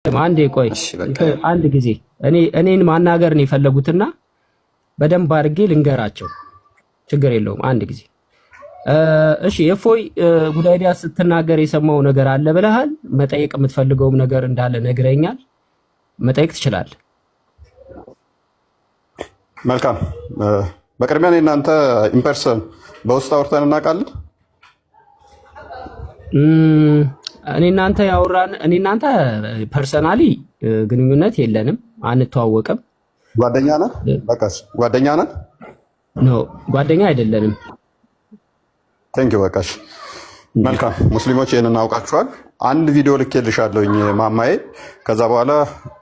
አንዴ ቆይ አንድ ጊዜ እኔን ማናገር ነው የፈለጉትና በደንብ አድርጌ ልንገራቸው። ችግር የለውም። አንድ ጊዜ እሺ፣ የፎይ ጉዳይዲያ ስትናገር የሰማው ነገር አለ ብለሃል። መጠየቅ የምትፈልገውም ነገር እንዳለ ነግረኛል። መጠየቅ ትችላለህ። መልካም። በቅድሚያ እኔ እናንተ ኢምፐርሰን በውስጥ አውርተን እናውቃለን? እኔ እናንተ ያወራን እኔ እናንተ ፐርሰናሊ ግንኙነት የለንም፣ አንተዋወቅም። ጓደኛ ነን? በቃሽ፣ ጓደኛ ነን? ኖ ጓደኛ አይደለንም። ቴንክ ዩ። በቃሽ። መልካም። ሙስሊሞች ይሄንን እናውቃችኋል። አንድ ቪዲዮ ልኬልሻለሁኝ ማማዬ። ከዛ በኋላ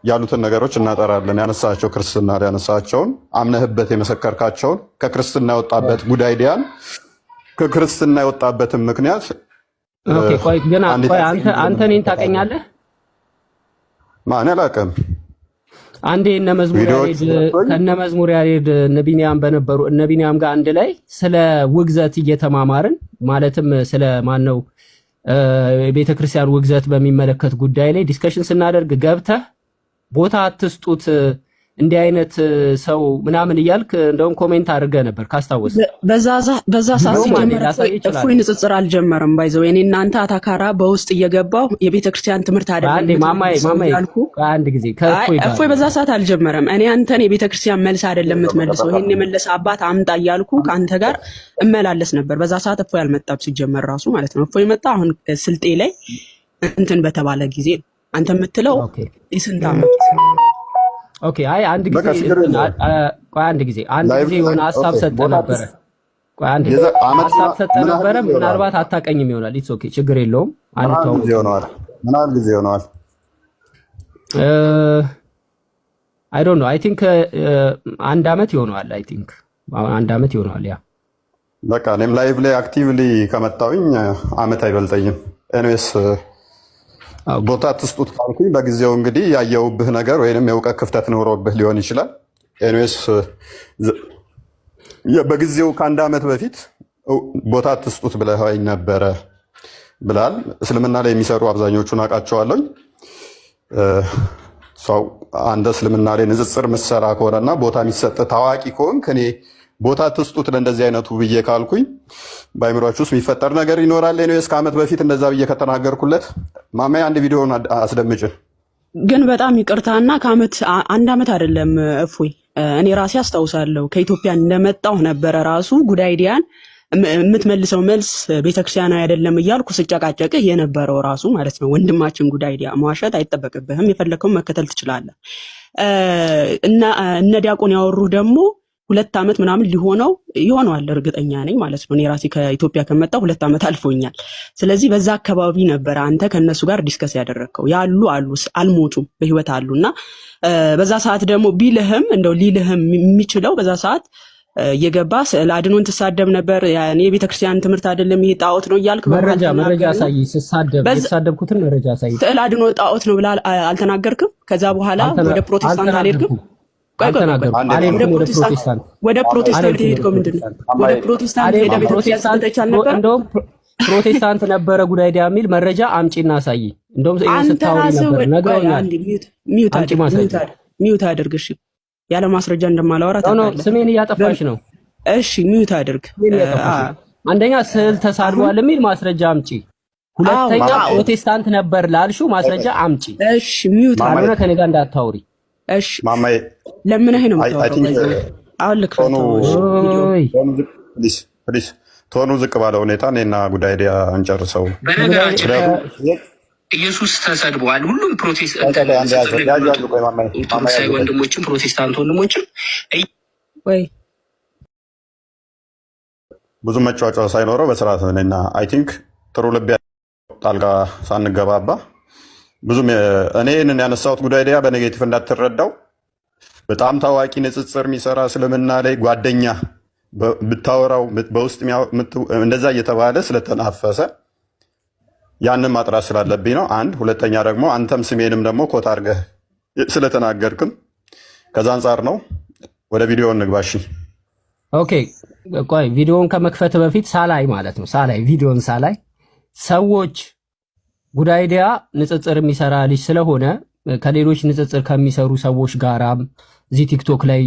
ያሉትን ነገሮች እናጠራለን። ያነሳቸው ክርስትና ያነሳቸውን አምነህበት የመሰከርካቸውን ከክርስትና የወጣበት ጉዳይዲያን ከክርስትና የወጣበትን ምክንያት ኦኬ። ቆይ ግን አንተ እኔን ታውቀኛለህ? ማን አላውቅም። አንዴ ከነ መዝሙር ያሬድ እነ ቢኒያም በነበሩ እነ ቢኒያም ጋር አንድ ላይ ስለ ውግዘት እየተማማርን ማለትም ስለ ማን ነው ቤተክርስቲያን ውግዘት በሚመለከት ጉዳይ ላይ ዲስከሽን ስናደርግ ገብተህ ቦታ አትስጡት እንዲህ አይነት ሰው ምናምን እያልክ እንደውም ኮሜንት አድርገህ ነበር ካስታወስ። በዛ ሰዓት እፎይ ንጽጽር አልጀመረም። ባይዘው የኔ እናንተ አታካራ በውስጥ እየገባው የቤተክርስቲያን ትምህርት አይደለም ያልኩ አንድ ጊዜ እፎይ በዛ ሰዓት አልጀመረም። እኔ አንተን የቤተክርስቲያን መልስ አይደለም የምትመልሰው ይሄን የመለሰ አባት አምጣ እያልኩ ከአንተ ጋር እመላለስ ነበር። በዛ ሰዓት እፎይ አልመጣም ሲጀመር ራሱ ማለት ነው። እፎይ መጣ አሁን ስልጤ ላይ እንትን በተባለ ጊዜ አንተ የምትለው የስንት ዓመት ኦኬ። አይ አንድ ጊዜ የሆነ ሀሳብ ሰጠህ ነበረ። ቆይ አንድ ጊዜ ሀሳብ ሰጠህ ነበረ። ምናልባት አታውቀኝም ይሆናል። ኢትስ ኦኬ፣ ችግር የለውም። ምን ያህል ጊዜ ሆነዋል? አይ ዶንት ኖ አይ ቲንክ አንድ ዓመት ይሆነዋል። አይ ቲንክ አንድ ዓመት ይሆነዋል። ያ በቃ እኔም ላይቭ ላይ አክቲቭሊ ከመጣሁኝ ዓመት አይበልጠኝም። ኤኒዌይስ ቦታ አትስጡት ካልኩኝ በጊዜው እንግዲህ ያየውብህ ነገር ወይንም የእውቀት ክፍተት ኖሮብህ ሊሆን ይችላል። ኤኒዌይስ በጊዜው ከአንድ ዓመት በፊት ቦታ አትስጡት ብለኸኝ ነበረ ብላል። እስልምና ላይ የሚሰሩ አብዛኞቹን አውቃቸዋለሁኝ። ሰው አንተ እስልምና ላይ ንጽጽር ምሰራ ከሆነና ቦታ የሚሰጥ ታዋቂ ከሆንክ እኔ ቦታ ትስጡት ለእንደዚህ አይነቱ ብዬ ካልኩኝ በአይምሯችሁ ውስጥ የሚፈጠር ነገር ይኖራል። ኤኒዌይስ ከዓመት በፊት እንደዛ ብዬ ከተናገርኩለት ማማዬ አንድ ቪዲዮን አስደምጭ። ግን በጣም ይቅርታና ከዓመት አንድ ዓመት አይደለም እፎይ፣ እኔ ራሴ አስታውሳለሁ ከኢትዮጵያ እንደመጣሁ ነበረ ራሱ ጉዳይዲያን የምትመልሰው መልስ ቤተክርስቲያናዊ አይደለም እያልኩ ስጨቃጨቅህ የነበረው ራሱ ማለት ነው። ወንድማችን ጉዳይዲያ መዋሸት አይጠበቅብህም፣ የፈለከውን መከተል ትችላለህ። እና እነ ዲያቆን ያወሩ ደግሞ 2 ዓመት ምናምን ሊሆነው ይሆነዋል እርግጠኛ ነኝ ማለት ነው። እኔ ራሴ ከኢትዮጵያ ከመጣሁ 2 ዓመት አልፎኛል። ስለዚህ በዛ አካባቢ ነበር አንተ ከነሱ ጋር ዲስከስ ያደረግከው። ያሉ አልሞቱም በህይወት አሉና በዛ ሰዓት ደግሞ ቢልህም እንደው ሊልህም የሚችለው በዛ ሰዓት እየገባ ስዕል አድኖን ትሳደብ ነበር። ያኔ የቤተክርስቲያን ትምህርት አይደለም ይሄ ጣዖት ነው እያልክ መረጃ ሳይ የተሳደብኩትን መረጃ ሳይ ስዕል አድኖ ጣዖት ነው ብላ አልተናገርክም? ከዛ በኋላ ወደ ፕሮቴስታንት አልሄድክም? ወደ ፕሮቴስታንት ሄድከው ምንድን ነው? ወደ ፕሮቴስታንት ሄደ ቤተክርስቲያን ተቻል ነበር። እንደውም ፕሮቴስታንት ነበረ ጉዳይዲያ የሚል መረጃ አምጪና ሳይ። እንደውም ስታወሪ ነበር ነግረውኛል። ሚውት አድርግ እሺ። ያለ ማስረጃ እንደማላወራ ታውቃለህ። ስሜን እያጠፋሽ ነው። እሺ ሚውት አድርግ። አንደኛ ስዕል ተሳድቧል የሚል ማስረጃ አምጪ። ሁለተኛ ፕሮቴስታንት ነበር ላልሽው ማስረጃ አምጪ። እሺ ሚውት ካልሆነ ከኔ ጋር እንዳታውሪ። እሺ ማማዬ ለምንህ ነው የምታወራው? አሁን ፕሊዝ ቶኑ ዝቅ ባለ ሁኔታ እኔና ጉዳይዲያ እንጨርሰው። በነገራችን ኢየሱስ ተሰድቧል። ሁሉም ወንድሞችም ፕሮቴስታንት ወንድሞችም ብዙ መጫወጫ ሳይኖረው በስርዓት እኔና አይ ቲንክ ጥሩ ልብ ጣልቃ ሳንገባባ ብዙም እኔ ይህንን ያነሳሁት ጉዳይዲያ በኔጌቲቭ እንዳትረዳው። በጣም ታዋቂ ንጽጽር የሚሰራ እስልምና ላይ ጓደኛ ብታወራው በውስጥ እንደዛ እየተባለ ስለተናፈሰ ያንን ማጥራት ስላለብኝ ነው። አንድ ሁለተኛ ደግሞ አንተም ስሜንም ደግሞ ኮት አድርገህ ስለተናገርክም ከዛ አንጻር ነው። ወደ ቪዲዮ እንግባሽ። ኦኬ ቆይ ቪዲዮውን ከመክፈት በፊት ሳላይ ማለት ነው ቪዲዮን ሳላይ ሰዎች ጉዳይዲያ ንጽጽር የሚሰራ ልጅ ስለሆነ ከሌሎች ንጽጽር ከሚሰሩ ሰዎች ጋራም እዚህ ቲክቶክ ላይ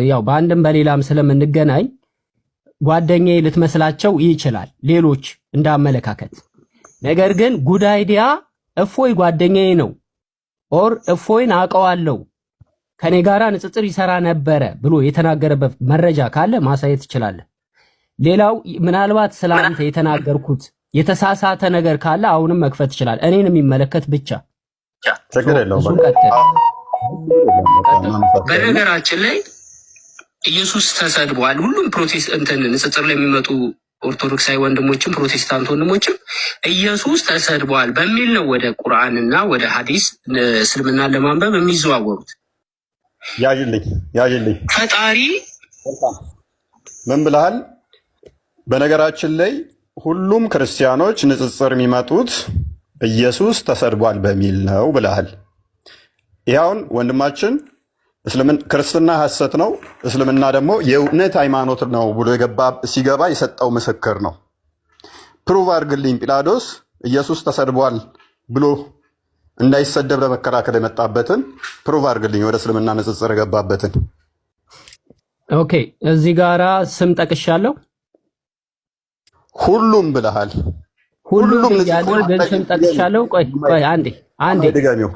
ያው በአንድም በሌላም ስለምንገናኝ ጓደኛዬ ልትመስላቸው ይችላል ሌሎች እንዳመለካከት። ነገር ግን ጉድ አይዲያ እፎይ ጓደኛዬ ነው ኦር እፎይን አውቀዋለሁ ከኔ ጋራ ንጽጽር ይሰራ ነበረ ብሎ የተናገረበት መረጃ ካለ ማሳየት ትችላለህ። ሌላው ምናልባት ስለአንተ የተናገርኩት የተሳሳተ ነገር ካለ አሁንም መክፈት ይችላል፣ እኔን የሚመለከት ብቻ። ችግር የለውም። በነገራችን ላይ ኢየሱስ ተሰድቧል። ሁሉም ፕሮቴስታንት ንጽጽር ላይ የሚመጡ ኦርቶዶክሳዊ ወንድሞችም ፕሮቴስታንት ወንድሞችም ኢየሱስ ተሰድቧል በሚል ነው ወደ ቁርአንና ወደ ሐዲስ እስልምና ለማንበብ የሚዘዋወሩት። ያዥልኝ ፈጣሪ ምን ብለሃል? በነገራችን ላይ ሁሉም ክርስቲያኖች ንጽጽር የሚመጡት ኢየሱስ ተሰድቧል በሚል ነው ብለሃል። ይኸውን ወንድማችን ክርስትና ሐሰት ነው፣ እስልምና ደግሞ የእውነት ሃይማኖት ነው ብሎ ሲገባ የሰጠው ምስክር ነው። ፕሩቭ አድርግልኝ ጲላጦስ ኢየሱስ ተሰድቧል ብሎ እንዳይሰደብ ለመከራከል የመጣበትን ፕሩቭ አድርግልኝ፣ ወደ እስልምና ንጽጽር የገባበትን። ኦኬ፣ እዚህ ጋራ ስም ጠቅሻለሁ። ሁሉም ብለሃል። ሁሉም ያለው ግን ስም ጠቅሻለሁ። ቆይ አንዴ ድጋሚው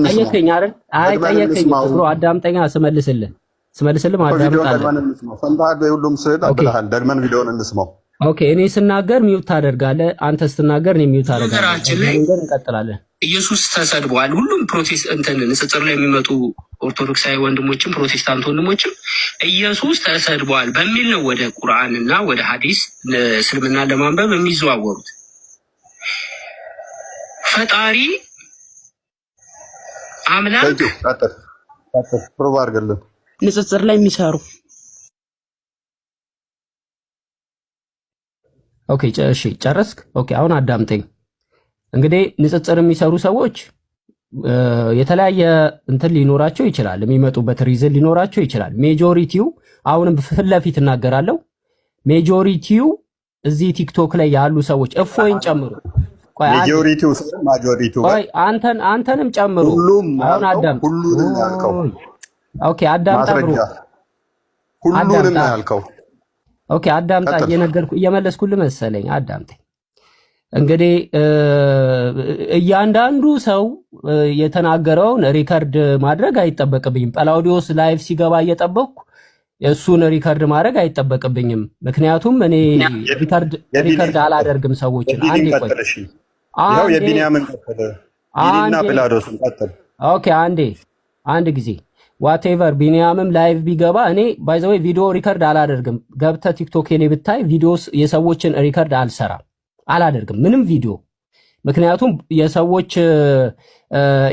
ጠየቀኝ አይደል? አይ ጠየቀኝ ብሎ አዳምጠኛ ስመልስልህ አዳምጣለህ። ሁሉም ስል ብለሃል። ደግመን ቪዲዮውን እንስማው። ኦኬ፣ እኔ ስናገር ሚውት ታደርጋለህ፣ አንተ ስትናገር እኔ ሚውት አደርጋለሁ። እንቀጥላለን። ኢየሱስ ተሰድቧል። ሁሉም ፕሮቴስታንት ንጽጽር ላይ የሚመጡ ኦርቶዶክሳዊ ወንድሞችም ፕሮቴስታንት ወንድሞችም ኢየሱስ ተሰድቧል በሚል ነው ወደ ቁርአንና ወደ ሐዲስ እስልምና ለማንበብ የሚዘዋወሩት። ፈጣሪ አምላክ ፕሮቭ አድርግልን። ንጽጽር ላይ የሚሰሩ ኦኬ፣ እሺ ጨረስክ? ኦኬ፣ አሁን አዳምጠኝ። እንግዲህ ንጽጽር የሚሰሩ ሰዎች የተለያየ እንትን ሊኖራቸው ይችላል፣ የሚመጡበት ሪዝን ሊኖራቸው ይችላል። ሜጆሪቲው አሁንም ፊት ለፊት እናገራለሁ፣ ሜጆሪቲው እዚህ ቲክቶክ ላይ ያሉ ሰዎች እፎይን ጨምሮ ሜጆሪቲው አንተንም ጨምሮ አሁን አዳምጥ። ሁሉንም ያልከው ኦኬ፣ አዳምጣ ብሮ ሁሉንም ያልከው ኦኬ፣ አዳምጣ። እየመለስኩልህ መሰለኝ። አዳምጠኝ። እንግዲህ እያንዳንዱ ሰው የተናገረውን ሪከርድ ማድረግ አይጠበቅብኝም። ጳላውዲዮስ ላይቭ ሲገባ እየጠበቅኩ እሱን ሪከርድ ማድረግ አይጠበቅብኝም። ምክንያቱም እኔ ሪከርድ አላደርግም ሰዎችን። አንዴ ቆይ፣ ያው የቢንያምን ቀጥል፣ ቢኒና ጲላጦስን ቀጥል። ኦኬ፣ አንድ ጊዜ ዋቴቨር ቢንያምም ላይቭ ቢገባ እኔ ባይ ዘ ወይ ቪዲዮ ሪከርድ አላደርግም። ገብተህ ቲክቶክ ላይ ብታይ ቪዲዮስ የሰዎችን ሪከርድ አልሰራም፣ አላደርግም ምንም ቪዲዮ። ምክንያቱም የሰዎች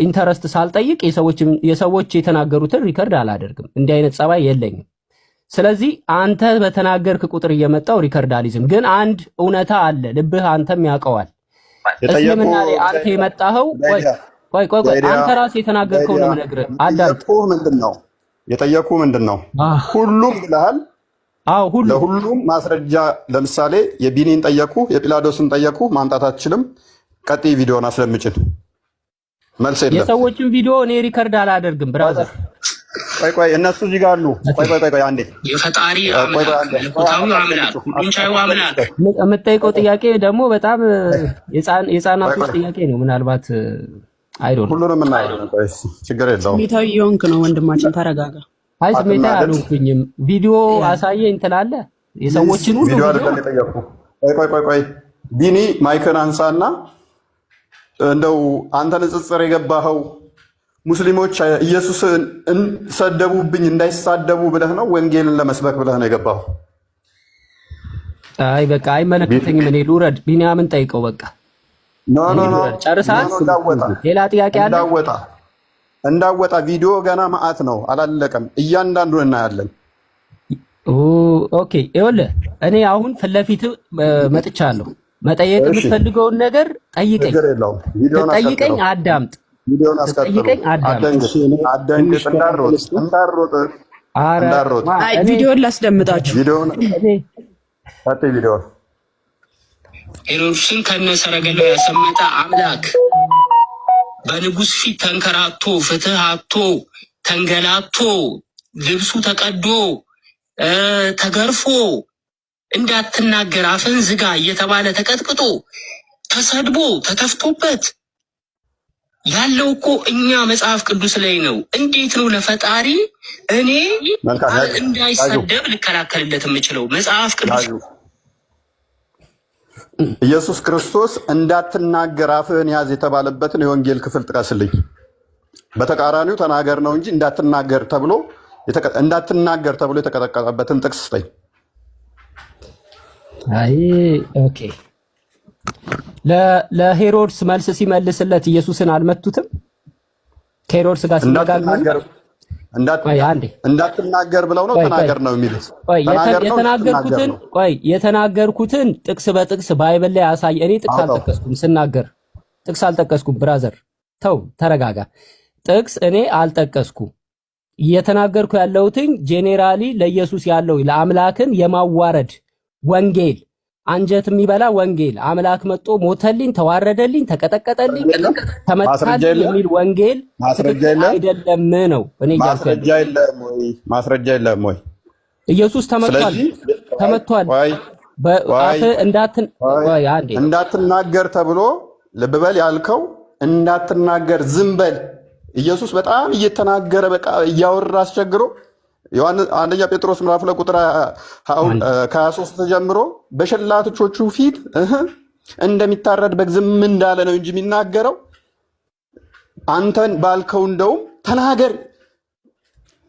ኢንተረስት ሳልጠይቅ የሰዎች የተናገሩትን ሪከርድ አላደርግም። እንዲህ አይነት ጸባይ የለኝም። ስለዚህ አንተ በተናገርክ ቁጥር እየመጣው ሪከርድ አልይዝም። ግን አንድ እውነታ አለ፣ ልብህ አንተም ያውቀዋል። እስልምና ላይ አንተ የመጣኸው ቆይ አንተ ራስህ የተናገርከው ነው የምነግርህ። የጠየቁ ምንድነው? ሁሉም ብለሃል። አዎ ለሁሉም ማስረጃ ለምሳሌ የቢኒን ጠየቁ፣ የጲላጦስን ጠየቁ። ማምጣት አትችልም። ቀጥይ ቪዲዮን አስለምጭን። መልስ የለም። የሰዎችን ቪዲዮ እኔ ሪከርድ አላደርግም ብራዘር። ቆይ እነሱ እዚህ ጋር አሉ። ቆይ አንዴ የፈጣሪ አምላክ ሁሉንቻዩ አምላክ የምጠይቀው ጥያቄ ደግሞ በጣም የህፃናቶች ጥያቄ ነው። ምናልባት አይዶን ሁሉንም እናያለን። ችግር የለውም። ስሜታዊ የሆንክ ነው ወንድማችን፣ ተረጋጋ። አይ ስሜታዊ አልሆንኩኝም። ቪዲዮ አሳየኝ ትላለህ። የሰዎችን ሁሉ ቪዲዮ አይደለም የጠየኩ። ቆይ ቢኒ ማይክን አንሳና እንደው አንተ ንጽጽር የገባኸው ሙስሊሞች ኢየሱስን ሰደቡብኝ እንዳይሳደቡ ብለህ ነው ወንጌልን ለመስበክ ብለህ ነው የገባኸው? አይ በቃ አይመለከተኝም። እኔ ልውረድ። ቢኒያምን ጠይቀው በቃ። ኖ ጨርሳል። ሌላ ጥያቄ አለ? እንዳወጣ ቪዲዮ ገና ማአት ነው፣ አላለቀም። እያንዳንዱን እናያለን። ኦኬ ይኸውልህ፣ እኔ አሁን ፊት ለፊት መጥቻለሁ። መጠየቅ የምትፈልገውን ነገር ጠይቀኝ። ጠይቀኝ፣ አዳምጥ። ቪዲዮን አስቀጥል። አዳምጥ። እንዳሮጥ። ቪዲዮን ላስደምጣችሁ። ቪዲዮን ሄሮድስን ከነ ሰረገላው ያሰመጠ አምላክ በንጉሥ ፊት ተንከራቶ ፍትህ አጥቶ ተንገላቶ ልብሱ ተቀዶ ተገርፎ እንዳትናገር አፍን ዝጋ እየተባለ ተቀጥቅጦ ተሰድቦ ተተፍቶበት ያለው እኮ እኛ መጽሐፍ ቅዱስ ላይ ነው። እንዴት ነው ለፈጣሪ እኔ እንዳይሰደብ ልከላከልለት የምችለው? መጽሐፍ ቅዱስ ኢየሱስ ክርስቶስ እንዳትናገር አፍህን ያዝ የተባለበትን የወንጌል ክፍል ጥቀስልኝ። በተቃራኒው ተናገር ነው እንጂ እንዳትናገር ተብሎ የተቀጠቀጠበትን ጥቅስ ስጠኝ። አይ ኦኬ። ለሄሮድስ መልስ ሲመልስለት ኢየሱስን አልመቱትም? ከሄሮድስ ጋር ሲነጋገር እንዳትናገር ብለው ነው ተናገር ነው የሚሉት። የተናገርኩትን ጥቅስ በጥቅስ ባይብል ላይ አሳይ። እኔ ጥቅስ አልጠቀስኩም ስናገር፣ ጥቅስ አልጠቀስኩም። ብራዘር ተው ተረጋጋ። ጥቅስ እኔ አልጠቀስኩም። እየተናገርኩ ያለሁትኝ ጄኔራሊ ለኢየሱስ ያለው ለአምላክን የማዋረድ ወንጌል፣ አንጀት የሚበላ ወንጌል፣ አምላክ መጥቶ ሞተልኝ፣ ተዋረደልኝ፣ ተቀጠቀጠልኝ፣ ተመታልኝ የሚል ወንጌል አይደለም ነው። እኔ ማስረጃ የለም ወይ? ኢየሱስ ተመቷል። በአፍ እንዳትናገር ተብሎ ልብ በል ያልከው እንዳትናገር ዝም በል። ኢየሱስ በጣም እየተናገረ በቃ እያወራ አስቸግሮ አንደኛ ጴጥሮስ ምዕራፍ 2 ቁጥር 23 ጀምሮ በሸላቶቹ ፊት እንደሚታረድ በግ ዝም እንዳለ ነው እንጂ የሚናገረው አንተን ባልከው እንደውም ተናገር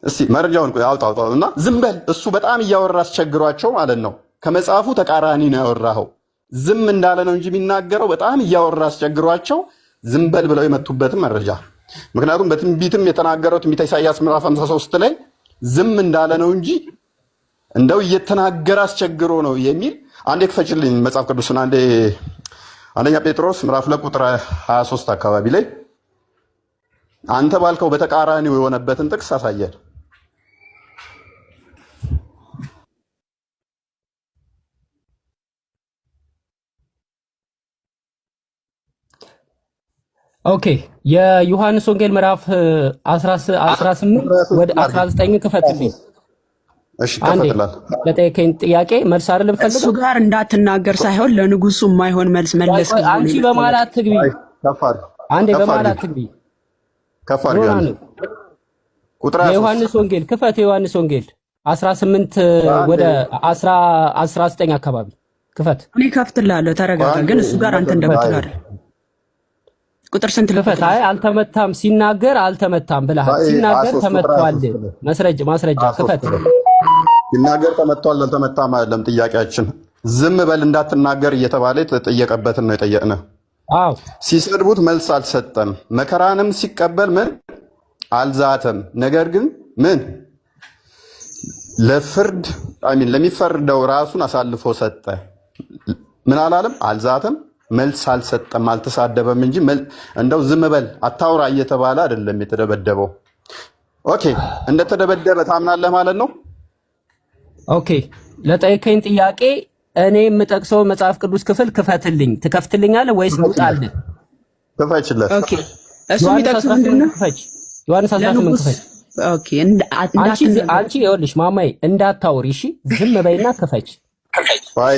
እስቲ መረጃውን አውጣው እና ዝም በል። እሱ በጣም እያወራ አስቸግሯቸው ማለት ነው። ከመጽሐፉ ተቃራኒ ነው ያወራው። ዝም እንዳለ ነው እንጂ የሚናገረው በጣም እያወራ አስቸግሯቸው ዝም በል ብለው የመቱበትን መረጃ። ምክንያቱም በትንቢትም የተናገረው ትንቢተ ኢሳይያስ ምዕራፍ 53 ላይ ዝም እንዳለ ነው እንጂ እንደው እየተናገረ አስቸግሮ ነው የሚል አንዴ ክፈችልኝ መጽሐፍ ቅዱስን። አንደኛ ጴጥሮስ ምዕራፍ 2 ቁጥር 23 አካባቢ ላይ አንተ ባልከው በተቃራኒው የሆነበትን ጥቅስ አሳየን። ኦኬ የዮሐንስ ወንጌል ምዕራፍ 18 ወደ 19 ክፈትልኝ። እሺ ከፈትላል። ለጠየቀኝ ጥያቄ መልስ አይደለም ፈልገው እሱ ጋር እንዳትናገር ሳይሆን ለንጉሱ የማይሆን መልስ መለስ። አንቺ በማላት ትግቢ። አንዴ በማላት ትግቢ። ከፋር ጋር ቁጥር የዮሐንስ ወንጌል ክፈት። የዮሐንስ ወንጌል 18 ወደ 19 አካባቢ ክፈት። እኔ ከፍትላለሁ። ተረጋጋ። ግን እሱ ጋር አንተ እንደምትለው አይደል። ቁጥር ስንት ልፈታ? አይ አልተመታም። ሲናገር አልተመታም ብለሃል። ሲናገር ተመቷል። ማስረጃ ክፈት። ሲናገር ተመቷል አልተመታም አይደለም ጥያቄያችን። ዝም በል እንዳትናገር እየተባለ የተጠየቀበትን ነው የጠየቅነው። አዎ ሲሰድቡት መልስ አልሰጠም። መከራንም ሲቀበል ምን አልዛተም። ነገር ግን ምን ለፍርድ ለሚፈርደው ራሱን አሳልፎ ሰጠ። ምን አላለም? አልዛተም። መልስ አልሰጠም፣ አልተሳደበም እንጂ እንደው ዝም በል አታውራ እየተባለ አይደለም የተደበደበው። ኦኬ እንደተደበደበ ታምናለህ ማለት ነው? ኦኬ ለጠየቀኝ ጥያቄ እኔ የምጠቅሰው መጽሐፍ ቅዱስ ክፍል ክፈትልኝ። ትከፍትልኛለህ ወይስ ልውጣልህ? ክፈችለት። ኦኬ እሱ የሚጠቅሰው ምንድነው? ዮሐንስ 18 ክፈች። ኦኬ አንቺ ይኸውልሽ ማማዬ እንዳታውሪ እሺ፣ ዝም በይና ክፈች። ቆይ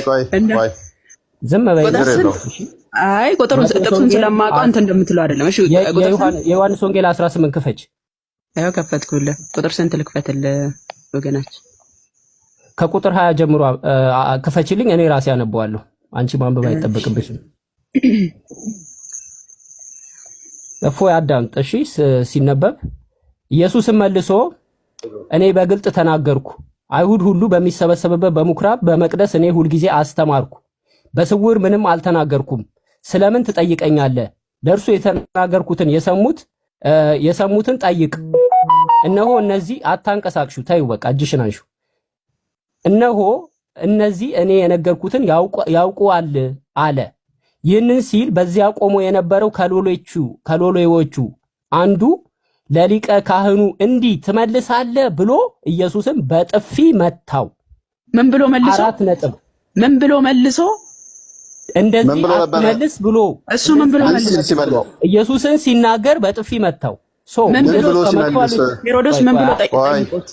ዝም በይ። አይ ቁጥሩን ጥቅሱን ስለማውቀው አንተ እንደምትለው አይደለም። እሺ የዮሐንስ ወንጌል 18 ክፈች። አዎ ከፈትኩልህ። ቁጥር ስንት ልክፈትልህ ወገናችን? ከቁጥር 20 ጀምሮ ክፈችልኝ፣ እኔ ራሴ አነበዋለሁ። አንቺ ማንበብ አይጠበቅብሽም። እፎይ አዳምጥ እሺ። ሲነበብ ኢየሱስም መልሶ እኔ በግልጥ ተናገርኩ፣ አይሁድ ሁሉ በሚሰበሰብበት በምኩራብ በመቅደስ እኔ ሁልጊዜ አስተማርኩ፣ በስውር ምንም አልተናገርኩም። ስለምን ትጠይቀኛለህ? ለእርሱ የተናገርኩትን የሰሙትን ጠይቅ። እነሆ እነዚህ አታንቀሳቅሹ፣ ተይው በቃ እጅሽን አንሹ። እነሆ እነዚህ እኔ የነገርኩትን ያውቁዋል አለ። ይህንን ሲል በዚያ ቆሞ የነበረው ከሎሌዎቹ አንዱ ለሊቀ ካህኑ እንዲህ ትመልሳለህ ብሎ ኢየሱስን በጥፊ መታው። ምን ብሎ መልሶ? አራት ነጥብ። ምን ብሎ መልሶ? እንደዚህ አትመልስ ብሎ እሱ ምን ብሎ መልስ ኢየሱስን ሲናገር በጥፊ መታው። ምን ብሎ ሲመልስ ሄሮድስ ምን ብሎ ጠይቆት?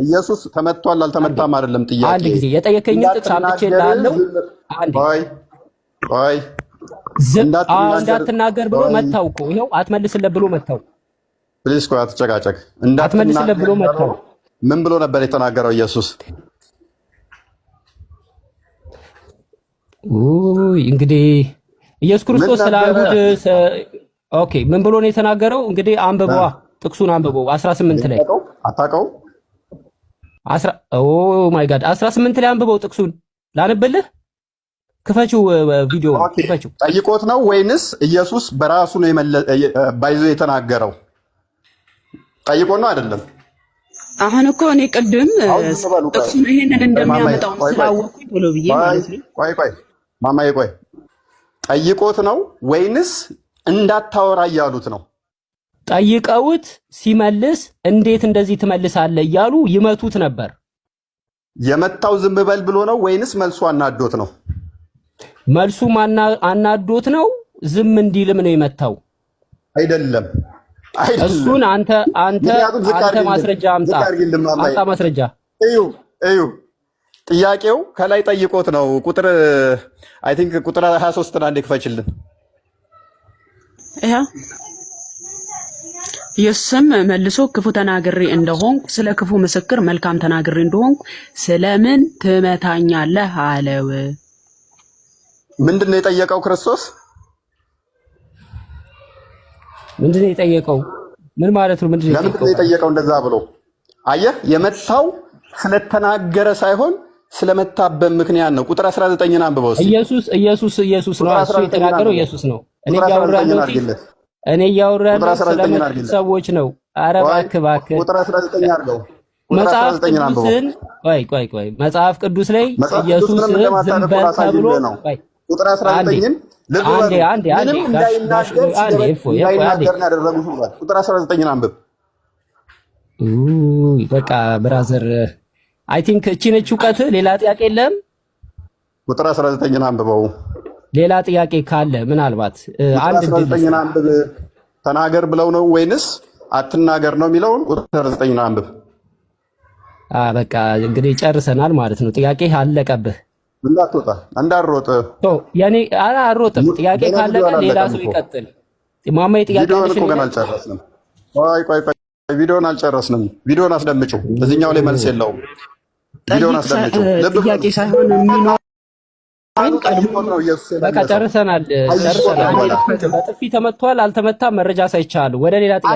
ኢየሱስ ተመቷል አልተመታም አይደለም ጥያቄ። አንድ ጊዜ የጠየከኝን ጥቅስ አምጥቼልሃለሁ። አንድ እንዳትናገር ብሎ መታው እኮ ይኸው፣ አትመልስለት ብሎ መታው። ፕሊዝ ቆይ አትጨቃጨቅ። አትመልስለት ብሎ መታው። ምን ብሎ ነበር የተናገረው ኢየሱስ? እንግዲህ ኢየሱስ ክርስቶስ ስለ አይሁድ ኦኬ ምን ብሎ ነው የተናገረው? እንግዲህ አንብበዋ፣ ጥቅሱን አንብበው 18 ላይ አታውቀው? ኦ ማይ ጋድ 18 ላይ አንብበው ጥቅሱን ላንብልህ። ክፈችው፣ ቪዲዮ ክፈችው። ጠይቆት ነው ወይንስ ኢየሱስ በራሱ ነው ባይዞ የተናገረው? ጠይቆት ነው አይደለም? አሁን እኮ እኔ ቅድም ጥቅሱን ይሄንን እንደሚያመጣው ስላወቅኩኝ ቶሎ ብዬ ማለት ነው። ቆይ ማማዬ ቆይ፣ ጠይቆት ነው ወይንስ እንዳታወራ እያሉት ነው? ጠይቀውት ሲመልስ እንዴት እንደዚህ ትመልሳለህ እያሉ ይመቱት ነበር። የመታው ዝም በል ብሎ ነው ወይንስ መልሱ አናዶት ነው? መልሱ አናዶት ነው። ዝም እንዲልም ነው የመታው። አይደለም። እሱን አንተ ማስረጃ አምጣ ማስረጃ። እዩ ጥያቄው ከላይ ጠይቆት ነው። ቁጥር አይ ቲንክ ቁጥር 23 አንዴ ክፈችልን። ኢየሱስም መልሶ ክፉ ተናግሬ እንደሆንኩ ስለ ክፉ ምስክር መልካም ተናግሬ እንደሆንኩ ስለምን ትመታኛለህ አለው። ምንድን ነው የጠየቀው ክርስቶስ? ምንድን ነው የጠየቀው? ምን ማለት ነው? ምንድን ነው የጠየቀው? እንደዛ ብሎ አየህ፣ የመታው ስለተናገረ ሳይሆን ስለመታበብ ምክንያት ነው። ቁጥር 19 አንብበው እስቲ። ኢየሱስ ነው እሱ የተናገረው። ኢየሱስ ነው። እኔ እያወራለሁ ስለ ሰዎች ነው። ኧረ እባክህ ቁጥር 19 አድርገው። መጽሐፍ ቅዱስን ቆይ መጽሐፍ ቅዱስ ላይ ኢየሱስ ዝም በል ተብሎ ቁጥር 19ን አንዴ ቁጥር 19ን አንብብ። በቃ ብራዘር አይ ቲንክ እቺ ነች እውቀት። ሌላ ጥያቄ የለም? ቁጥር 19ን አንብበው። ሌላ ጥያቄ ካለ ምናልባት አንድ 19ን አንብብ። ተናገር ብለው ነው ወይንስ አትናገር ነው የሚለውን ቁጥር 19ን አንብብ። በቃ እንግዲህ ጨርሰናል ማለት ነው። ጥያቄ አለቀብህ። እንዳትወጣ እንዳትሮጥ። ያኔ አልሮጥም። ጥያቄ ካለቀ ሌላ ሰው ይቀጥል። ማማዬ ጥያቄ አለሽ? ገና አልጨረስንም። ቆይ ቪዲዮን አልጨረስንም። ቪዲዮን አስደምጪው። እዚህኛው ላይ መልስ የለውም። ቪዲዮን አስደምጪው። ጥያቄ ሳይሆን የሚኖር በቃ ጨርሰናል። በጥፊ ተመቷል አልተመታም መረጃ ሳይቻል ወደ ሌላ ጥያቄ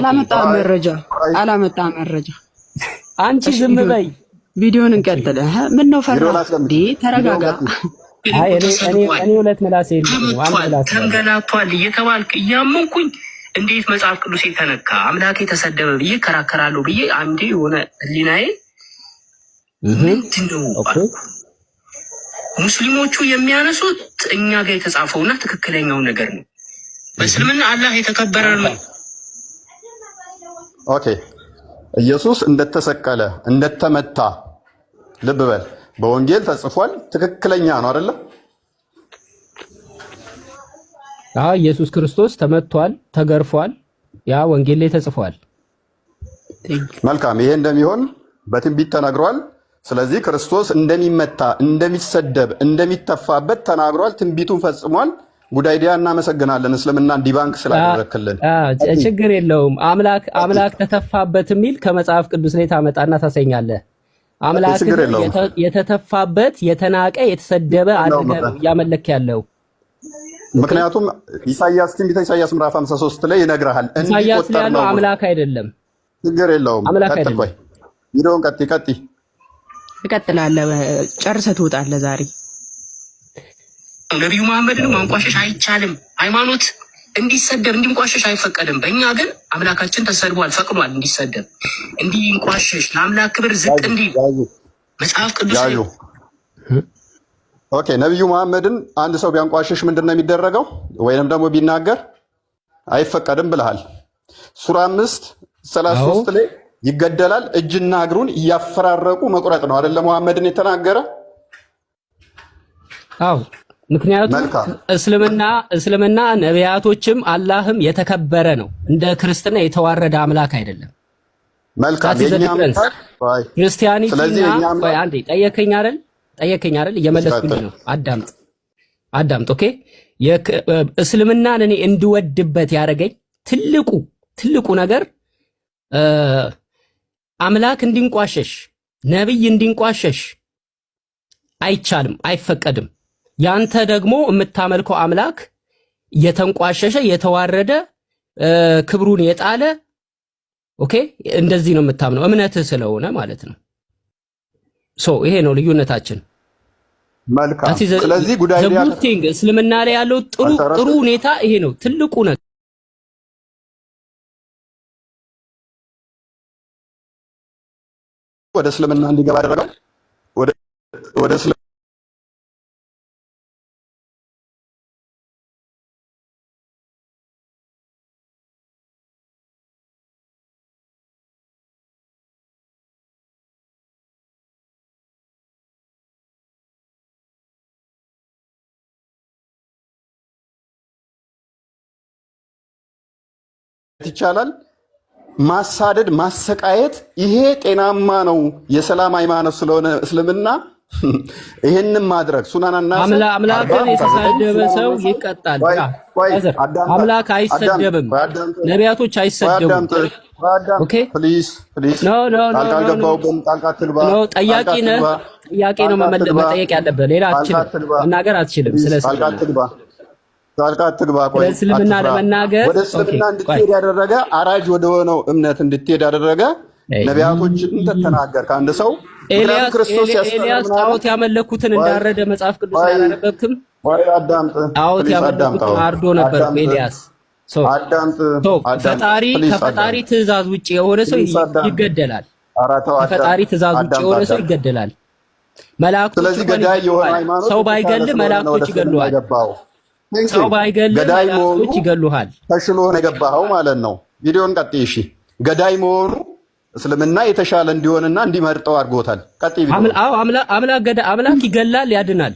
አላመጣም መረጃ። አንቺ ዝም በይ። ቪዲዮን እንቀጥል። ምን ነው ፈራዲ? ተረጋጋ። አይ እኔ ሁለት ምላስ ተንገላቷል እየተባልክ እያመንኩኝ እንዴት መጽሐፍ ቅዱስ የተነካ አምላኬ ተሰደበ ብዬ ከራከራለሁ ብዬ አንዴ የሆነ ህሊናዬ ምንድነው ሙስሊሞቹ የሚያነሱት እኛ ጋር የተጻፈውና ትክክለኛው ነገር ነው። በእስልምና አላህ የተከበረ ነው። ኦኬ ኢየሱስ እንደተሰቀለ እንደተመታ ልብ በል በወንጌል ተጽፏል። ትክክለኛ ነው አይደለም? ኢየሱስ ክርስቶስ ተመቷል፣ ተገርፏል። ያ ወንጌል ላይ ተጽፏል። መልካም። ይሄ እንደሚሆን በትንቢት ተነግሯል። ስለዚህ ክርስቶስ እንደሚመታ፣ እንደሚሰደብ፣ እንደሚተፋበት ተናግሯል። ትንቢቱን ፈጽሟል። ጉዳይ ዲያ እናመሰግናለን። እስልምና ዲባንክ ስላደረክልን ችግር የለውም። አምላክ ተተፋበት የሚል ከመጽሐፍ ቅዱስ ላይ ታመጣና ታሰኛለህ። አምላክ የተተፋበት የተናቀ የተሰደበ አድርገህ ነው እያመለክ ያለው። ምክንያቱም ኢሳይያስ ትንቢተ ኢሳይያስ ምዕራፍ 53 ላይ ይነግርሃል። ኢሳይያስ ላይ ያለው አምላክ አይደለም። ችግር የለውም። ቀጥል። ቪዲዮውን ቀጥይ። እቀጥላለሁ። ጨርሰህ ትወጣለህ ዛሬ። ነቢዩ መሐመድን ማንቋሸሽ አይቻልም። ሃይማኖት እንዲሰደብ እንዲንቋሸሽ አይፈቀድም። በእኛ ግን አምላካችን ተሰድቧል፣ ፈቅዷል እንዲሰደብ እንዲንቋሸሽ፣ ለአምላክ ክብር ዝቅ እንዲል መጽሐፍ ቅዱስ ላይ። ኦኬ ነቢዩ መሐመድን አንድ ሰው ቢያንቋሸሽ ምንድን ነው የሚደረገው? ወይንም ደግሞ ቢናገር አይፈቀድም ብለሃል። ሱራ 5:33 ላይ ይገደላል፣ እጅና እግሩን እያፈራረቁ መቁረጥ ነው አይደለ? መሐመድን የተናገረ ምክንያቱም እስልምና ነቢያቶችም አላህም የተከበረ ነው። እንደ ክርስትና የተዋረደ አምላክ አይደለም። ክርስቲያኒቲና ቆይ አንዴ ጠየከኝ አይደል? እየመለስኩኝ ነው። አዳምጥ። ኦኬ እስልምናን እኔ እንድወድበት ያደረገኝ ትልቁ ነገር አምላክ እንዲንቋሸሽ ነብይ እንዲንቋሸሽ አይቻልም፣ አይፈቀድም። ያንተ ደግሞ የምታመልከው አምላክ የተንቋሸሸ የተዋረደ ክብሩን የጣለ ኦኬ፣ እንደዚህ ነው የምታምነው እምነትህ ስለሆነ ማለት ነው። ይሄ ነው ልዩነታችን። መልካም። ስለዚህ ጉዳይ እስልምና ላይ ያለው ጥሩ ሁኔታ ይሄ ነው ትልቁ ነገር። ወደ እስልምና እንዲገባ አደረገው። ወደ ይቻላል ማሳደድ፣ ማሰቃየት ይሄ ጤናማ ነው። የሰላም ሃይማኖት ስለሆነ እስልምና ይሄንን ማድረግ ሱናናና አምላክን የተሳደበ ሰው ይቀጣል። አምላክ አይሰደብም፣ ነቢያቶች አይሰደቡም። ኦኬ ፕሊዝ ጠያቂ ነው መጠየቅ ያለበት። ሌላ መናገር አትችልም። ጣልቃ አትግባ። እስልምና ለመናገር ወደ እስልምና እንድትሄድ ያደረገ አራጅ ወደ ሆነው እምነት እንድትሄድ ያደረገ ነቢያቶችን ተተናገር ከአንድ ሰው ኤልያስ ጣዖት ያመለኩትን እንዳረደ መጽሐፍ ቅዱስ ላይ አላነበብክም? ጣዖት ያመለኩትን አርዶ ነበር ኤልያስ። ከፈጣሪ ትእዛዝ ውጭ የሆነ ሰው ይገደላል። ከፈጣሪ ትእዛዝ ውጭ የሆነ ሰው ይገደላል። መላእክቶች ሰው ባይገል መላእክቶች ይገሉሃል። ሰው ባይገል መላእክቶች ይገሉሃል። ተሽሎ ነው የገባኸው ማለት ነው። ቪዲዮን ቀጥይ። እሺ ገዳይ መሆኑ እስልምና የተሻለ እንዲሆንና እንዲመርጠው አድርጎታል። ቀጥይ ቪዲዮ። አምላክ ይገላል፣ ያድናል።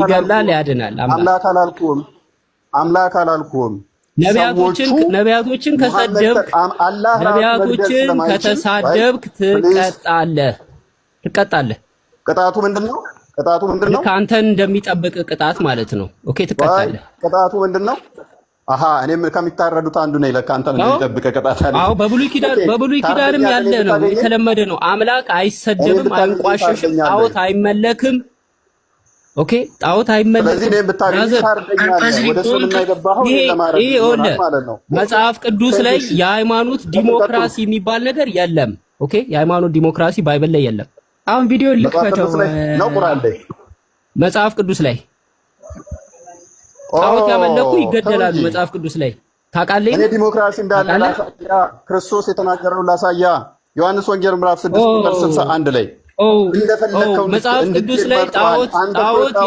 ይገላል፣ ያድናል። አምላክ አላልኩም። ነቢያቶችን ከተሳደብክ ትቀጣለህ። ቅጣቱ ምንድነው? ከአንተን እንደሚጠብቅ ቅጣት ማለት ነው። ኦኬ ትቀጣለህ። ቅጣቱ ምንድነው? አሃ እኔም ከሚታረዱት አንዱ ነኝ። ለካ አንተን እንደሚጠብቅ ቅጣት አለ። አዎ በብሉይ ኪዳንም ያለ ነው፣ የተለመደ ነው። አምላክ አይሰደብም፣ አይንቋሸሽም፣ ጣዖት አይመለክም። ኦኬ ጣዖት አይመለክም። ስለዚህ እኔም ብታረድ ወደ እስልምና የገባኸው ለማለት ማለት ነው። መጽሐፍ ቅዱስ ላይ የሃይማኖት ዲሞክራሲ የሚባል ነገር የለም። ኦኬ የሃይማኖት ዲሞክራሲ ባይብል ላይ የለም። አሁን ቪዲዮ ልክፈተው ነው ቁርአን ላይ መጽሐፍ ቅዱስ ላይ ጣዖት ያመለኩ ይገደላሉ። መጽሐፍ ቅዱስ ላይ ታውቃለህ? እኔ ዲሞክራሲ እንዳለ ላሳያ፣ ክርስቶስ የተናገረው ላሳያ። ዮሐንስ ወንጌል ምዕራፍ 6 ቁጥር 61 ላይ እንደፈለከው መጽሐፍ ቅዱስ ላይ ጣዖት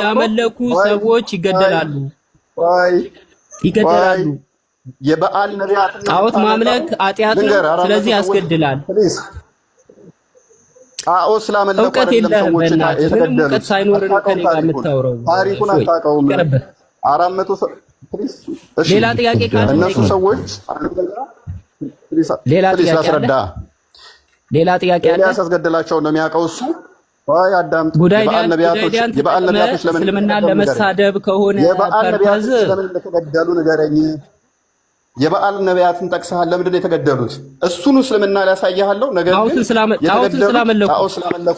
ያመለኩ ሰዎች ይገደላሉ። የበዓል ነቢያት ጣዖት ማምለክ ኃጢአት ነው፣ ስለዚህ ያስገድላል። ጣዖት ስላመለኩ አይደለም ሰዎች የተገደሉት። እውቀት ሳይኖር ከኔ ጋር የምታወራው ታሪኩን አታውቀውም። 400 ሌላ ጥያቄ ካለ እነሱ ሰዎች ሌላ ጥያቄ አለ። ያስገደላቸው ነው የሚያውቀው እሱ። አዳምጥ። የበዓል ነቢያቶች ለምን እስልምናን ለመሳደብ ከሆነ የበዓል ነቢያቶች ለምን እንደተገደሉ ንገረኝ። የበዓል ነቢያትን ጠቅሰሃል። ለምንድን ነው የተገደሉት? እሱን እስልምና ሊያሳያለሁ። ነገር ግን ጣዖትን ስላመለኩ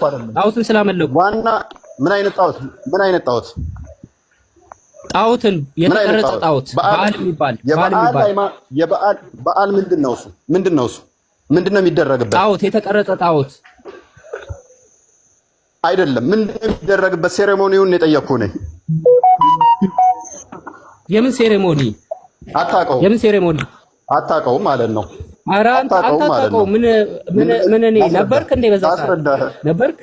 አይደለም። ጣዖትን ስላመለኩ ዋና ምን አይነት ጣዖት? ጣዖትን የተቀረጸ ጣዖት በዓል የሚባል በዓል ምንድን ነው እሱ? ምንድን ነው የሚደረግበት? ጣዖት የተቀረጸ ጣዖት አይደለም። ምንድን ነው የሚደረግበት? ሴሬሞኒውን የጠየቅኩህ ነኝ። የምን ሴሬሞኒ? አታውቀውም? የምን ሴሬሞኒ አታውቀውም ማለት ነው። ኧረ አታውቀውም። ምን እኔ ነበርክ እንደ በዛ ነበርክ?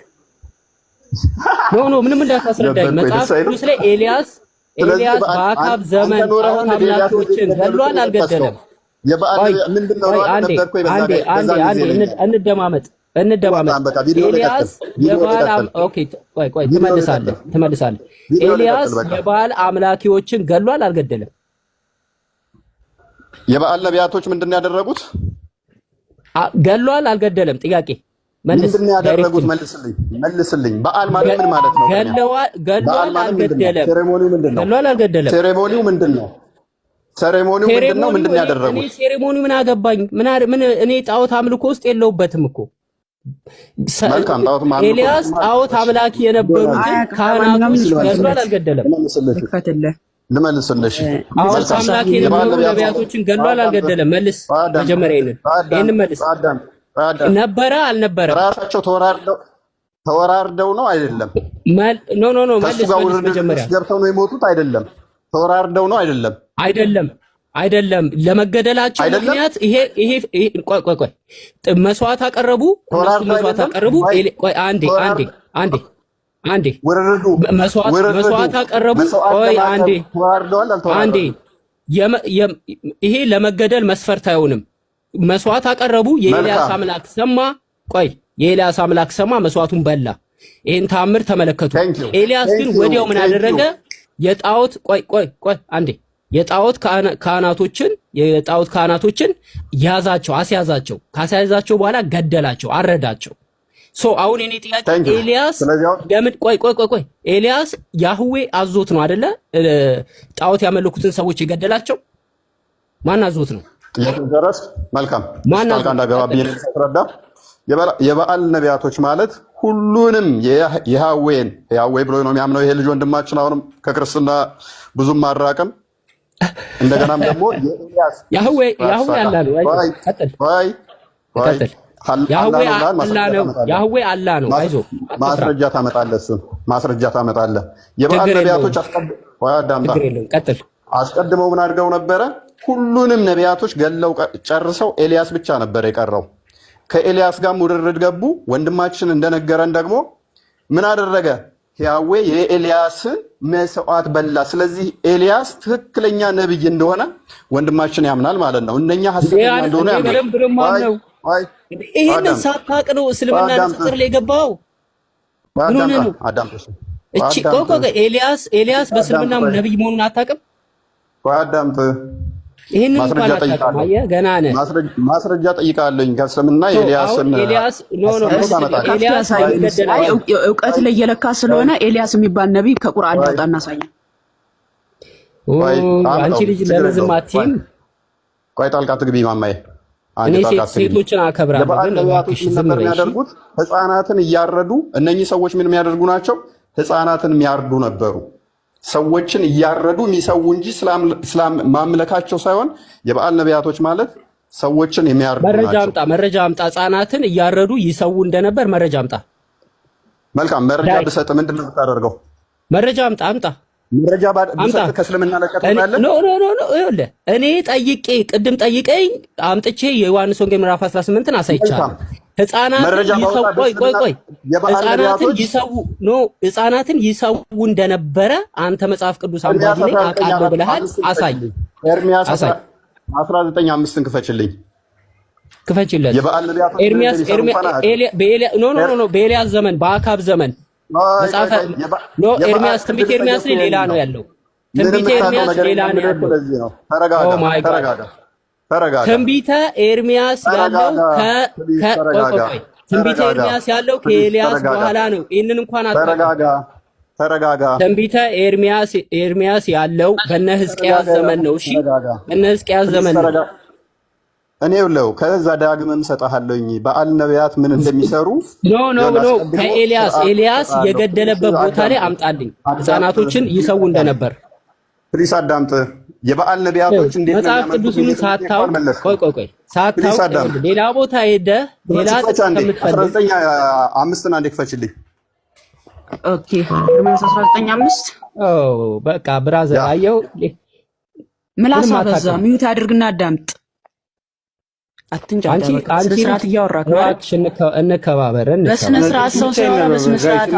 ኖ ምንም እንዳታስረዳኝ። መጽሐፍ ቅዱስ ላይ ኤልያስ በአካብ ዘመን ጣዖት አምላኮችን ገድሏል፣ አልገደለም? እንደማመጥ እንደማመጥ ኤልያስ የበዓል ኦኬ፣ ቆይ ትመልሳለህ። ኤልያስ የበዓል አምላኪዎችን ገሏል አልገደለም? የበዓል ነቢያቶች ምንድን ነው ያደረጉት? ገሏል አልገደለም? ጥያቄ ምንድን ነው ያደረጉት? መልስልኝ። በዓል ማለት ምን ማለት ነው? ገሏል አልገደለም? ሴሬሞኒው ምንድን ነው? ገሏል አልገደለም? ሴሬሞኒው ምንድን ነው? ሴሬሞኒው ምንድን ነው? ምንድን ነው ያደረጉት? እኔ ሴሬሞኒው ምን አገባኝ? ምን እኔ ጣዖት አምልኮ ውስጥ የለውበትም እኮ። ኤልያስ ጣዖት አምላኪ የነበሩትን ካህናቶች ገሏል አልገደለም? ልመልስልሽ። ጣዖት አምላኪ የነበሩ ነቢያቶችን ገሏል አልገደለም? መልስ። መጀመሪያ ይሄንን መልስ። ነበረ አልነበረም? ራሳቸው ተወራርደው ነው አይደለም? ኖ መልስ። መጀመሪያ ገብተው ነው የሞቱት አይደለም? ተወራርደው ነው አይደለም? አይደለም። ለመገደላቸው ምክንያት ይሄ ቆይ መስዋዕት አቀረቡ። መስዋዕት አቀረቡ። ቆይ አንዴ መስዋዕት አቀረቡ። ቆይ አንዴ ይሄ ለመገደል መስፈርት አይሆንም። መስዋዕት አቀረቡ። የኤልያስ አምላክ ሰማ። ቆይ የኤልያስ አምላክ ሰማ፣ መስዋዕቱን በላ። ይሄን ተአምር ተመለከቱ። ኤልያስ ግን ወዲያው ምን አደረገ? የጣዖት ቆይ አንዴ የጣዖት ካህናቶችን ያዛቸው፣ አስያዛቸው። ካስያዛቸው በኋላ ገደላቸው፣ አረዳቸው። አሁን እኔ ጥያቄ ኤልያስ ለምን ቆይ ኤልያስ ያህዌ አዞት ነው አይደለ? ጣዖት ያመለኩትን ሰዎች የገደላቸው ማን አዞት ነው? መልካም ጣልቃ እንዳገባብኝ ተረዳ። የበዓል ነቢያቶች ማለት ሁሉንም ያህዌ ብሎ ነው የሚያምነው ይሄ ልጅ ወንድማችን። አሁንም ከክርስትና ብዙም ማራቅም እንደገናም ደግሞ የኤልያስ ያህዌ አላ ነው። ያህዌ አላ ነው። አይዞህ ማስረጃ ታመጣለህ። የበዓል ነቢያቶች አስቀድመው ምን አድርገው ነበረ? ሁሉንም ነቢያቶች ገለው ጨርሰው ኤልያስ ብቻ ነበር የቀረው። ከኤልያስ ጋር ውድድር ገቡ። ወንድማችን እንደነገረን ደግሞ ምን አደረገ? ያህዌ የኤልያስን መስዋዕት በላ። ስለዚህ ኤልያስ ትክክለኛ ነብይ እንደሆነ ወንድማችን ያምናል ማለት ነው። እነኛ ሐሰተኛ እንደሆነ ያምናል። ይሄንን ሳታውቅ ነው እስልምና ንጽጽር ላይ ገባው። ኤልያስ በእስልምና ነብይ መሆኑን አታውቅም? አዳምጥ። ይሄንን ገና ነህ። ማስረጃ ጠይቃለኝ ከእስልምና ኤልያስን እውቀት ላይ እየለካ ስለሆነ ኤልያስ የሚባል ነቢይ ከቁርአን ላውጣ እናሳየን። አንቺ ልጅ ለምን ዝም አትይም? ቆይ ጣልቃ ትግቢ ማማዬ። እኔ ሴቶችን አከብራለሁ፣ ግን የሚያደርጉት ህፃናትን እያረዱ እነኚህ ሰዎች ምን የሚያደርጉ ናቸው? ህፃናትን የሚያርዱ ነበሩ። ሰዎችን እያረዱ የሚሰዉ እንጂ እስላም ማምለካቸው ሳይሆን የበዓል ነቢያቶች ማለት ሰዎችን የሚያርዱ ናቸው። መረጃ አምጣ። ህፃናትን እያረዱ ይሰዉ እንደነበር መረጃ አምጣ። መልካም መረጃ ብሰጥ ምንድን ነው የምታደርገው? መረጃ አምጣ። መረጃ ብሰጥ ከእስልምና ለቀጥላለህ? ይኸውልህ እኔ ቅድም ጠይቀኝ አምጥቼ የዮሐንስ ወንጌል ምዕራፍ 18ን አሳይቻለሁ። ህፃናትን ይሰዉ እንደነበረ አንተ መጽሐፍ ቅዱስ አንባቢ ነኝ አውቃለሁ ብለሃል። አሳይ። ኤርሚያስ 19:5 ክፈችለት። በኤልያስ ዘመን በአካብ ዘመን ኤርሚያስ ትንቢተ ኤርሚያስ ሌላ ነው ያለው። ትንቢተ ኤርሚያስ ሌላ ነው ያለው። ትንቢተ ኤርሚያስ ያለው ከኤልያስ በኋላ ነው። ይህንን እንኳን ተረጋጋ። ትንቢተ ኤርሚያስ ያለው በነ ሕዝቅያስ ዘመን ነው። እሺ በነ ሕዝቅያስ ዘመን ነው። እኔ ብለው ከዛ ዳግመም ሰጣለሁኝ በዓል ነቢያት ምን እንደሚሰሩ ኖ ኤልያስ የገደለበት ቦታ ላይ አምጣልኝ። ህፃናቶችን ይሰዉ እንደነበር ፕሊስ አዳምጥ። የበዓል ነቢያቶች እንዴት ነው መጽሐፍ ቅዱስን ሳታውቅ ሌላ ቦታ ሄደህ ሌላ ከምትፈልግ 19:5 አንዴ ክፈችልኝ። ኦኬ 19:5 በቃ ብራዘር አየው። ምላስ አበዛ። ሚዩት አድርግና አዳምጥ። አንቺ ስርዓት እያወራክ ነው። እንከባበር። በስነ ስርዓት ሰው ሲያወራ በስነ ስርዓት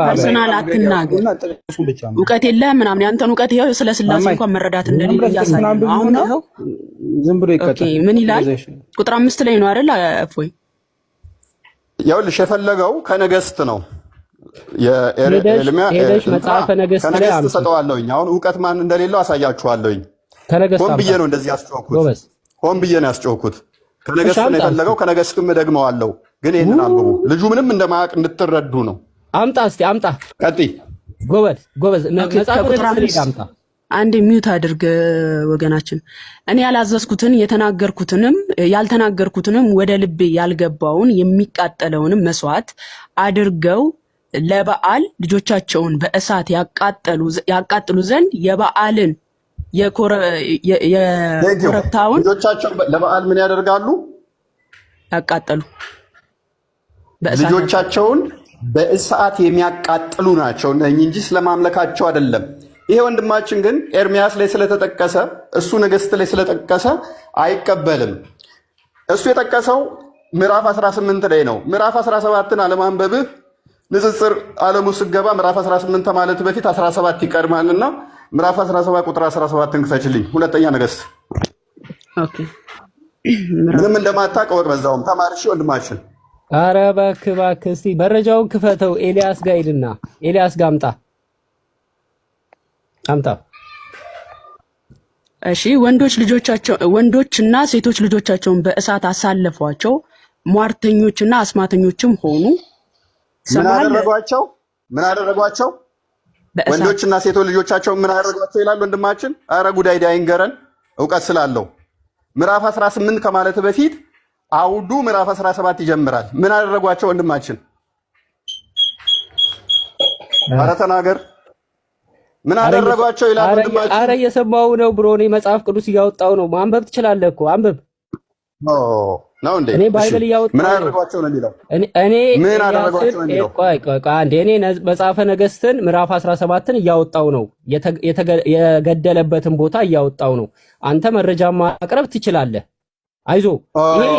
ፐርሰናል አትናገር። እውቀት የለህም ምናምን። ያንተን እውቀት ይኸው ስለ ስላሴ እንኳን መረዳት እንደሌለ እያሳየ ነው። አሁን ይኸው ዝም ብሎ ይቀጣል። ኦኬ ምን ይላል? ቁጥር 5 ላይ ነው አይደል? እፎይ ይኸውልሽ የፈለገው ከነገስት ነው። ሄደሽ መጽሐፈ ነገስት ላይ ከነገስት ሰጠዋለሁኝ። አሁን እውቀት ማን እንደሌለው አሳያችኋለሁኝ። ሆን ብዬ ነው እንደዚህ ያስጮህኩት። ሆን ብዬ ነው ያስጮህኩት። ከነገስት ነው የፈለገው። ከነገስትም ደግመዋለሁ። ግን ይሄንን አንብቡ። ልጁ ምንም እንደማያውቅ እንድትረዱ ነው። አምጣ እስቲ አምጣ። ቀጥይ። ጎበዝ መጽሐፈ ነገስት ላይ አምጣ። አንድ ሚውት አድርግ ወገናችን። እኔ ያላዘዝኩትን የተናገርኩትንም ያልተናገርኩትንም ወደ ልቤ ያልገባውን የሚቃጠለውንም መስዋዕት አድርገው ለበዓል ልጆቻቸውን በእሳት ያቃጥሉ ዘንድ የበዓልን የኮረብታውን ልጆቻቸው ለበዓል ምን ያደርጋሉ? ያቃጠሉ ልጆቻቸውን በእሳት የሚያቃጥሉ ናቸው እንጂ ስለማምለካቸው አይደለም። ይሄ ወንድማችን ግን ኤርሚያስ ላይ ስለተጠቀሰ እሱ ነገስት ላይ ስለጠቀሰ አይቀበልም። እሱ የጠቀሰው ምዕራፍ 18 ላይ ነው። ምዕራፍ 17ን አለማንበብህ ንጽጽር ዓለሙ ስገባ ምዕራፍ 18 ማለት በፊት 17 ይቀድማልና ምዕራፍ 17 ቁጥር 17ን ክፈችልኝ። ሁለተኛ ነገስት። ኦኬ ምንም እንደማታውቅ ወቅ በዛውም ተማርሽ ወንድማችን። ኧረ እባክህ እስቲ መረጃውን ክፈተው። ኤልያስ ጋር ሂድና ኤልያስ ጋር አምጣ። እሺ ወንዶችና ሴቶች ልጆቻቸውን በእሳት አሳለፏቸው፣ ሟርተኞችና አስማተኞችም ሆኑ። ምን አደረጓቸው? ወንዶችና ሴቶች ልጆቻቸው ምን አደረጓቸው ይላል ወንድማችን። አረ ጉዳይ ዳይንገረን እውቀት ስላለው ምዕራፍ 18 ከማለት በፊት አውዱ ምዕራፍ 17 ይጀምራል። ምን አደረጓቸው ወንድማችን? አረ ተናገር። ምን አደረጓቸው ይላል ወንድማችን። አረ እየሰማው ነው ብሮ። እኔ መጽሐፍ ቅዱስ እያወጣው ነው። ማንበብ ትችላለህ እኮ አንብብ። ነው እንዴ? እኔ ባይብል እያወጣው ምን አደረጓቸው ነው የሚለው። እኔ ምን አደረጓቸው ነው የሚለው። ቆይ አንዴ እኔ መጽሐፈ ነገስትን ምዕራፍ 17ን እያወጣው ነው። የገደለበትን ቦታ እያወጣው ነው። አንተ መረጃ ማቅረብ ትችላለህ። አይዞ ይሄ